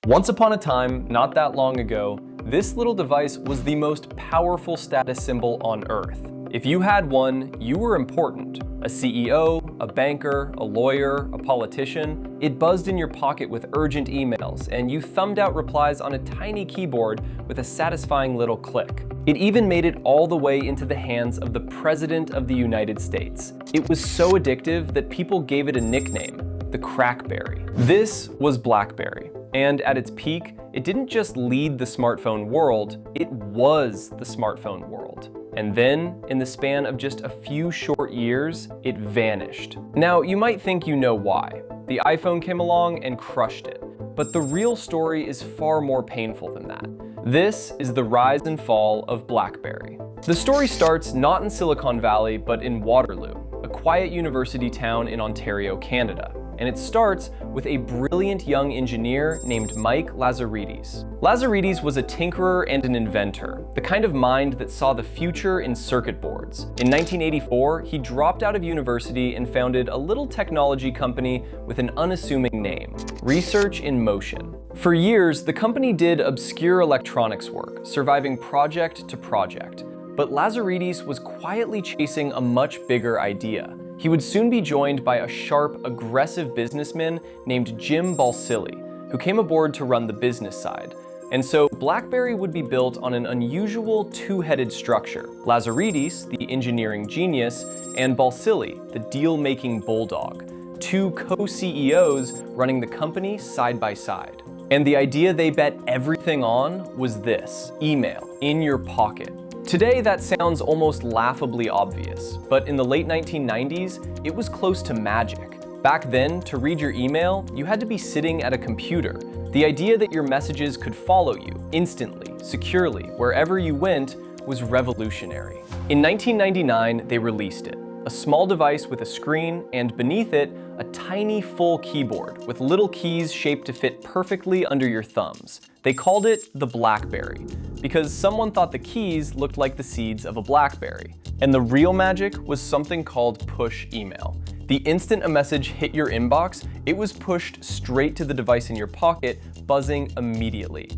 Once upon a time, not that long ago, this little device was the most powerful status symbol on Earth. If you had one, you were important. A CEO, a banker, a lawyer, a politician. It buzzed in your pocket with urgent emails, and you thumbed out replies on a tiny keyboard with a satisfying little click. It even made it all the way into the hands of the President of the United States. It was so addictive that people gave it a nickname, the Crackberry. This was BlackBerry. And at its peak, it didn't just lead the smartphone world, it was the smartphone world. And then, in the span of just a few short years, it vanished. Now, you might think you know why. The iPhone came along and crushed it. But the real story is far more painful than that. This is the rise and fall of BlackBerry. The story starts not in Silicon Valley, but in Waterloo, a quiet university town in Ontario, Canada. And it starts with a brilliant young engineer named Mike Lazaridis. Lazaridis was a tinkerer and an inventor, the kind of mind that saw the future in circuit boards. In 1984, he dropped out of university and founded a little technology company with an unassuming name, Research in Motion. For years, the company did obscure electronics work, surviving project to project. But Lazaridis was quietly chasing a much bigger idea. He would soon be joined by a sharp, aggressive businessman named Jim Balsillie, who came aboard to run the business side. And so BlackBerry would be built on an unusual two-headed structure. Lazaridis, the engineering genius, and Balsillie, the deal-making bulldog, two co-CEOs running the company side by side. And the idea they bet everything on was this: email in your pocket. Today, that sounds almost laughably obvious, but in the late 1990s, it was close to magic. Back then, to read your email, you had to be sitting at a computer. The idea that your messages could follow you instantly, securely, wherever you went was revolutionary. In 1999, they released it, a small device with a screen, and beneath it, a tiny full keyboard with little keys shaped to fit perfectly under your thumbs. They called it the BlackBerry because someone thought the keys looked like the seeds of a blackberry. And the real magic was something called push email. The instant a message hit your inbox, it was pushed straight to the device in your pocket, buzzing immediately.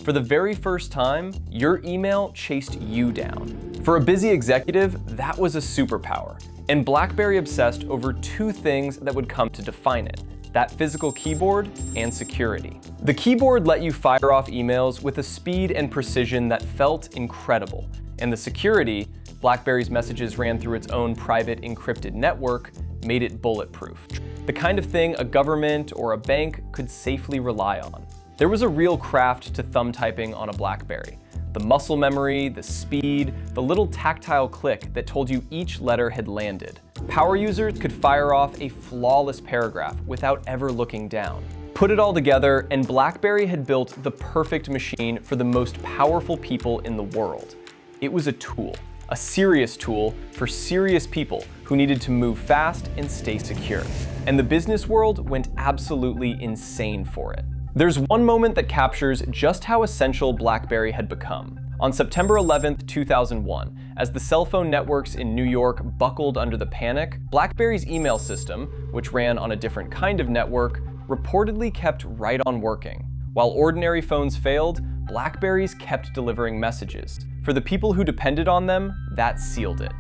For the very first time, your email chased you down. For a busy executive, that was a superpower. And BlackBerry obsessed over two things that would come to define it: that physical keyboard and security. The keyboard let you fire off emails with a speed and precision that felt incredible. And the security, BlackBerry's messages ran through its own private encrypted network, made it bulletproof. The kind of thing a government or a bank could safely rely on. There was a real craft to thumb typing on a BlackBerry. The muscle memory, the speed, the little tactile click that told you each letter had landed. Power users could fire off a flawless paragraph without ever looking down. Put it all together, and BlackBerry had built the perfect machine for the most powerful people in the world. It was a tool, a serious tool for serious people who needed to move fast and stay secure. And the business world went absolutely insane for it. There's one moment that captures just how essential BlackBerry had become. On September 11th, 2001, as the cell phone networks in New York buckled under the panic, BlackBerry's email system, which ran on a different kind of network, reportedly kept right on working. While ordinary phones failed, BlackBerries kept delivering messages. For the people who depended on them, that sealed it.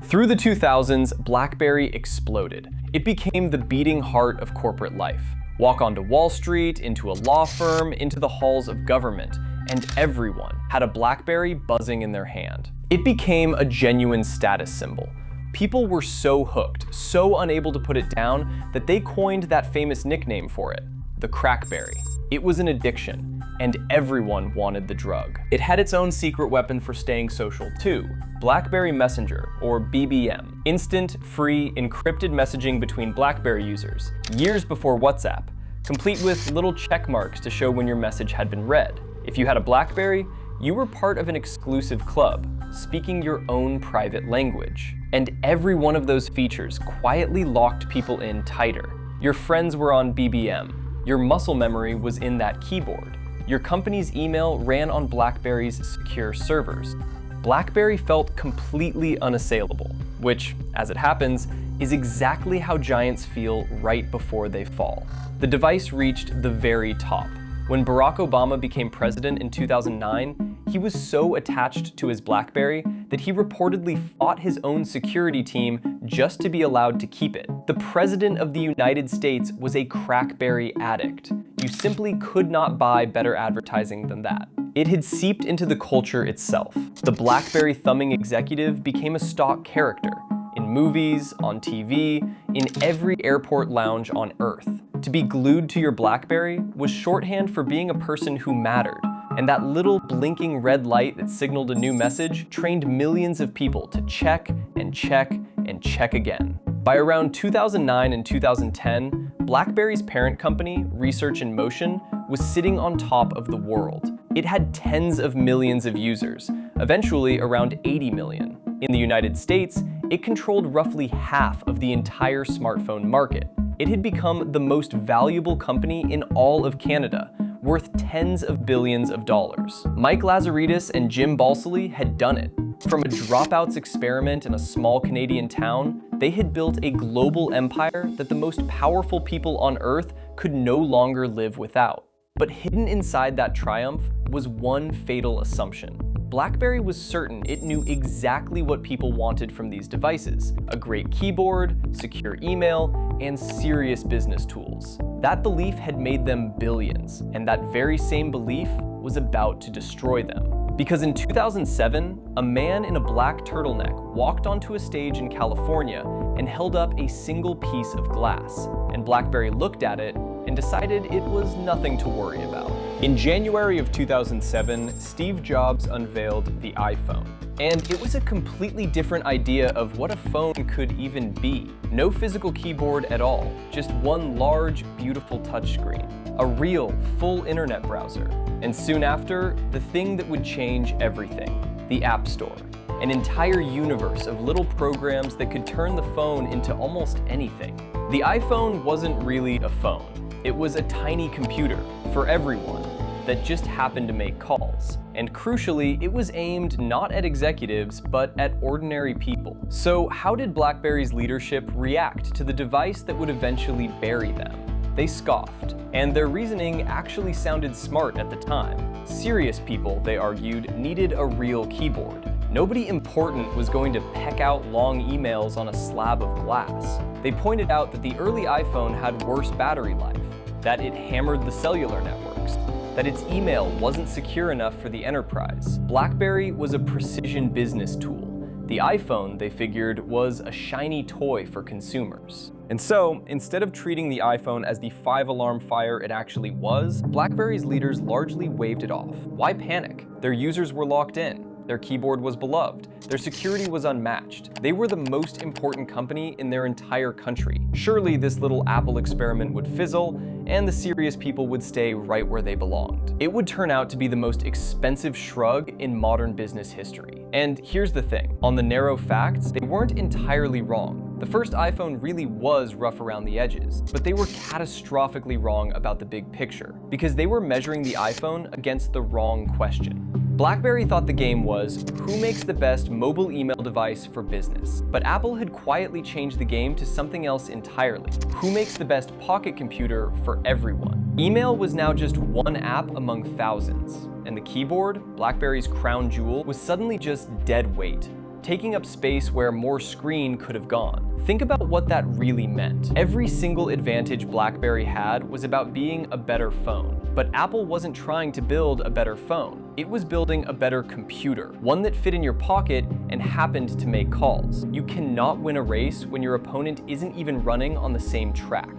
Through the 2000s, BlackBerry exploded. It became the beating heart of corporate life. Walk onto Wall Street, into a law firm, into the halls of government, and everyone had a BlackBerry buzzing in their hand. It became a genuine status symbol. People were so hooked, so unable to put it down, that they coined that famous nickname for it, the Crackberry. It was an addiction, and everyone wanted the drug. It had its own secret weapon for staying social too, BlackBerry Messenger, or BBM, instant, free, encrypted messaging between BlackBerry users, years before WhatsApp, complete with little check marks to show when your message had been read. If you had a BlackBerry, you were part of an exclusive club, speaking your own private language. And every one of those features quietly locked people in tighter. Your friends were on BBM. Your muscle memory was in that keyboard. Your company's email ran on BlackBerry's secure servers. BlackBerry felt completely unassailable, which, as it happens, is exactly how giants feel right before they fall. The device reached the very top, When Barack Obama became president in 2009, he was so attached to his BlackBerry that he reportedly fought his own security team just to be allowed to keep it. The President of the United States was a crackberry addict. You simply could not buy better advertising than that. It had seeped into the culture itself. The BlackBerry thumbing executive became a stock character in movies, on TV, in every airport lounge on Earth. To be glued to your BlackBerry was shorthand for being a person who mattered, and that little blinking red light that signaled a new message trained millions of people to check and check and check again. By around 2009 and 2010, BlackBerry's parent company, Research in Motion, was sitting on top of the world. It had tens of millions of users, eventually around 80 million. In the United States, it controlled roughly half of the entire smartphone market. It had become the most valuable company in all of Canada, worth tens of billions of dollars. Mike Lazaridis and Jim Balsillie had done it. From a dropouts experiment in a small Canadian town, they had built a global empire that the most powerful people on Earth could no longer live without. But hidden inside that triumph was one fatal assumption. BlackBerry was certain it knew exactly what people wanted from these devices: a great keyboard, secure email, and serious business tools. That belief had made them billions, and that very same belief was about to destroy them. Because in 2007, a man in a black turtleneck walked onto a stage in California and held up a single piece of glass, and BlackBerry looked at it and decided it was nothing to worry about. In January of 2007, Steve Jobs unveiled the iPhone. And it was a completely different idea of what a phone could even be. No physical keyboard at all, just one large, beautiful touchscreen. A real, full internet browser. And soon after, the thing that would change everything, the App Store. An entire universe of little programs that could turn the phone into almost anything. The iPhone wasn't really a phone. It was a tiny computer for everyone that just happened to make calls. And crucially, it was aimed not at executives, but at ordinary people. So how did BlackBerry's leadership react to the device that would eventually bury them? They scoffed, and their reasoning actually sounded smart at the time. Serious people, they argued, needed a real keyboard. Nobody important was going to peck out long emails on a slab of glass. They pointed out that the early iPhone had worse battery life, that it hammered the cellular networks, that its email wasn't secure enough for the enterprise. BlackBerry was a precision business tool. The iPhone, they figured, was a shiny toy for consumers. And so, instead of treating the iPhone as the 5-alarm fire it actually was, BlackBerry's leaders largely waved it off. Why panic? Their users were locked in. Their keyboard was beloved. Their security was unmatched. They were the most important company in their entire country. Surely this little Apple experiment would fizzle, and the serious people would stay right where they belonged. It would turn out to be the most expensive shrug in modern business history. And here's the thing, on the narrow facts, they weren't entirely wrong. The first iPhone really was rough around the edges, but they were catastrophically wrong about the big picture, because they were measuring the iPhone against the wrong question. BlackBerry thought the game was, who makes the best mobile email device for business? But Apple had quietly changed the game to something else entirely. Who makes the best pocket computer for everyone? Email was now just one app among thousands, and the keyboard, BlackBerry's crown jewel, was suddenly just dead weight, taking up space where more screen could have gone. Think about what that really meant. Every single advantage BlackBerry had was about being a better phone. But Apple wasn't trying to build a better phone. It was building a better computer, one that fit in your pocket and happened to make calls. You cannot win a race when your opponent isn't even running on the same track.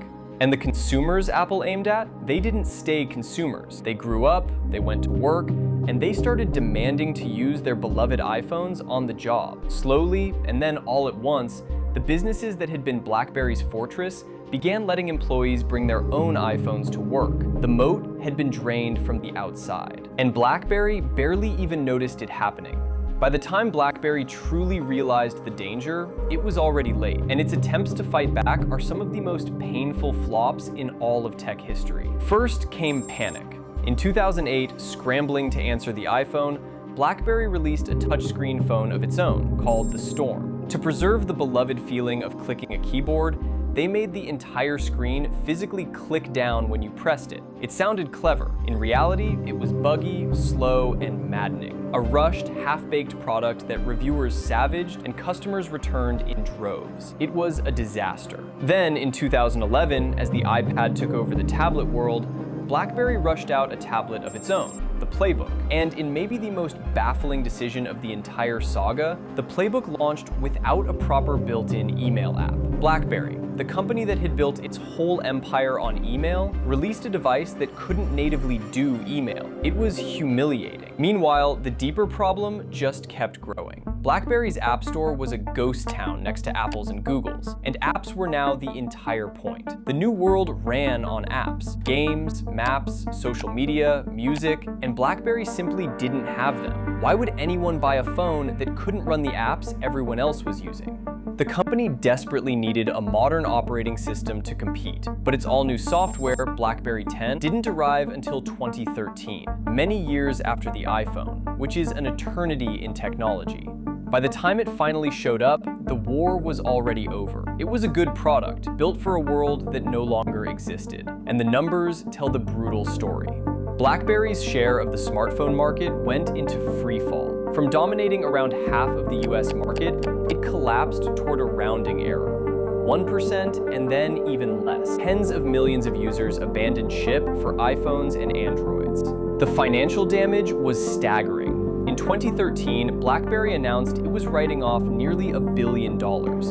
And the consumers Apple aimed at, they didn't stay consumers. They grew up, they went to work, and they started demanding to use their beloved iPhones on the job. Slowly, and then all at once, the businesses that had been BlackBerry's fortress began letting employees bring their own iPhones to work. The moat had been drained from the outside, and BlackBerry barely even noticed it happening. By the time BlackBerry truly realized the danger, it was already late, and its attempts to fight back are some of the most painful flops in all of tech history. First came panic. In 2008, scrambling to answer the iPhone, BlackBerry released a touchscreen phone of its own, called the Storm. To preserve the beloved feeling of clicking a keyboard, they made the entire screen physically click down when you pressed it. It sounded clever. In reality, it was buggy, slow, and maddening. A rushed, half-baked product that reviewers savaged and customers returned in droves. It was a disaster. Then, in 2011, as the iPad took over the tablet world, BlackBerry rushed out a tablet of its own, the Playbook. And in maybe the most baffling decision of the entire saga, the Playbook launched without a proper built-in email app. BlackBerry, the company that had built its whole empire on email, released a device that couldn't natively do email. It was humiliating. Meanwhile, the deeper problem just kept growing. BlackBerry's App Store was a ghost town next to Apple's and Google's, and apps were now the entire point. The new world ran on apps. Games, maps, social media, music, and BlackBerry simply didn't have them. Why would anyone buy a phone that couldn't run the apps everyone else was using? The company desperately needed a modern operating system to compete, but its all-new software, BlackBerry 10, didn't arrive until 2013, many years after the iPhone, which is an eternity in technology. By the time it finally showed up, the war was already over. It was a good product, built for a world that no longer existed, and the numbers tell the brutal story. BlackBerry's share of the smartphone market went into freefall. From dominating around half of the US market, it collapsed toward a rounding error. 1% and then even less. Tens of millions of users abandoned ship for iPhones and Androids. The financial damage was staggering. In 2013, BlackBerry announced it was writing off nearly $1 billion,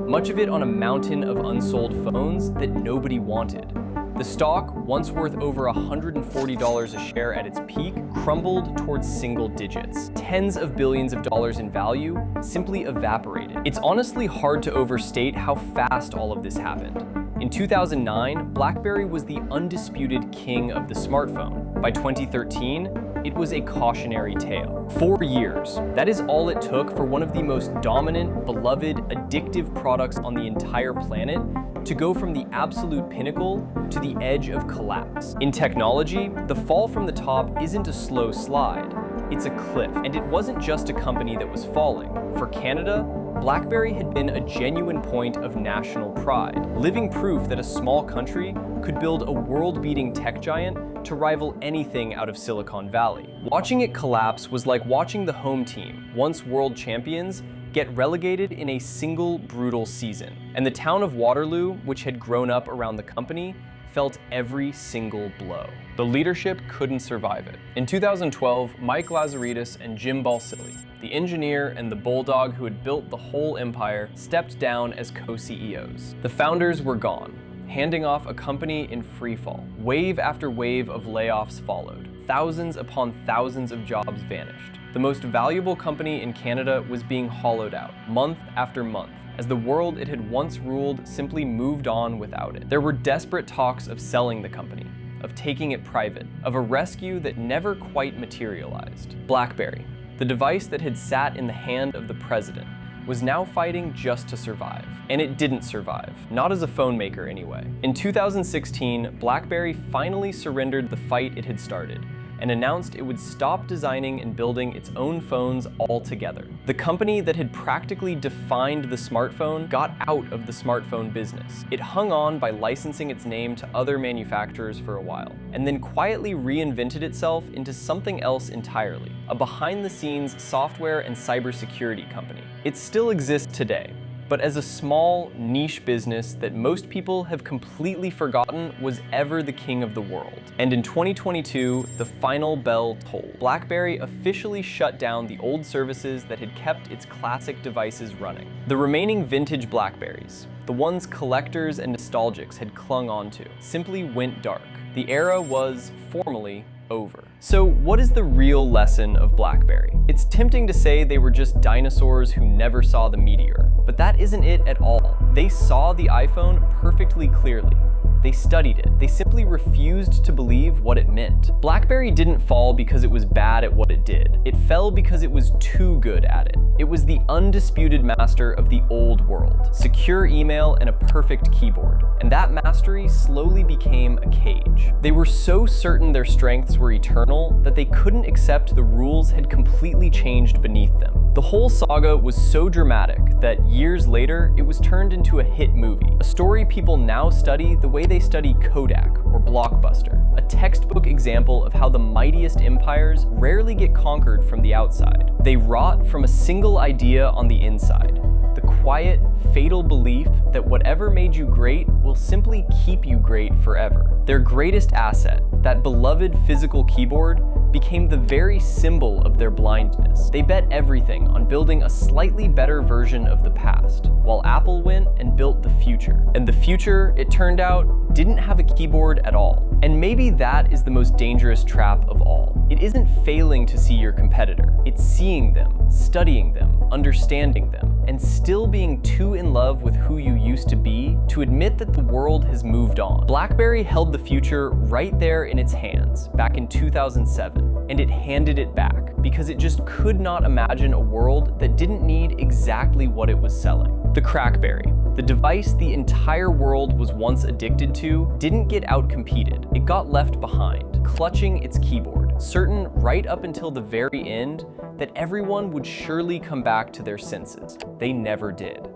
much of it on a mountain of unsold phones that nobody wanted. The stock, once worth over $140 a share at its peak, crumbled towards single digits. Tens of billions of dollars in value simply evaporated. It's honestly hard to overstate how fast all of this happened. In 2009, BlackBerry was the undisputed king of the smartphone. By 2013, it was a cautionary tale. 4 years. That is all it took for one of the most dominant, beloved, addictive products on the entire planet to go from the absolute pinnacle to the edge of collapse. In technology, the fall from the top isn't a slow slide, it's a cliff. And it wasn't just a company that was falling. For Canada, BlackBerry had been a genuine point of national pride, living proof that a small country could build a world-beating tech giant to rival anything out of Silicon Valley. Watching it collapse was like watching the home team, once world champions, get relegated in a single brutal season. And the town of Waterloo, which had grown up around the company, felt every single blow. The leadership couldn't survive it. In 2012, Mike Lazaridis and Jim Balsillie, the engineer and the bulldog who had built the whole empire, stepped down as co-CEOs. The founders were gone, handing off a company in freefall. Wave after wave of layoffs followed. Thousands upon thousands of jobs vanished. The most valuable company in Canada was being hollowed out, month after month, as the world it had once ruled simply moved on without it. There were desperate talks of selling the company, of taking it private, of a rescue that never quite materialized. BlackBerry, the device that had sat in the hand of the president, was now fighting just to survive. And it didn't survive, not as a phone maker anyway. In 2016, BlackBerry finally surrendered the fight it had started, and announced it would stop designing and building its own phones altogether. The company that had practically defined the smartphone got out of the smartphone business. It hung on by licensing its name to other manufacturers for a while, and then quietly reinvented itself into something else entirely, a behind-the-scenes software and cybersecurity company. It still exists today, but as a small, niche business that most people have completely forgotten was ever the king of the world. And in 2022, the final bell tolled. BlackBerry officially shut down the old services that had kept its classic devices running. The remaining vintage BlackBerries, the ones collectors and nostalgics had clung onto, simply went dark. The era was formally over. So what is the real lesson of BlackBerry? It's tempting to say they were just dinosaurs who never saw the meteor, but that isn't it at all. They saw the iPhone perfectly clearly. They studied it. They simply refused to believe what it meant. BlackBerry didn't fall because it was bad at what it did. It fell because it was too good at it. It was the undisputed master of the old world, secure email and a perfect keyboard. And that mastery slowly became a cage. They were so certain their strengths were eternal that they couldn't accept the rules had completely changed beneath them. The whole saga was so dramatic that years later, it was turned into a hit movie, a story people now study the way they study Kodak or Blockbuster, a textbook example of how the mightiest empires rarely get conquered from the outside. They rot from a single idea on the inside. The quiet, fatal belief that whatever made you great will simply keep you great forever. Their greatest asset, that beloved physical keyboard, became the very symbol of their blindness. They bet everything on building a slightly better version of the past, while Apple went and built the future. And the future, it turned out, didn't have a keyboard at all. And maybe that is the most dangerous trap of all. It isn't failing to see your competitor. It's seeing them, studying them, understanding them, and still being too in love with who you used to be to admit that the world has moved on. BlackBerry held the future right there in its hands back in 2007, and it handed it back because it just could not imagine a world that didn't need exactly what it was selling. The BlackBerry, the device the entire world was once addicted to, didn't get outcompeted. It got left behind, clutching its keyboard, certain right up until the very end that everyone would surely come back to their senses. They never did.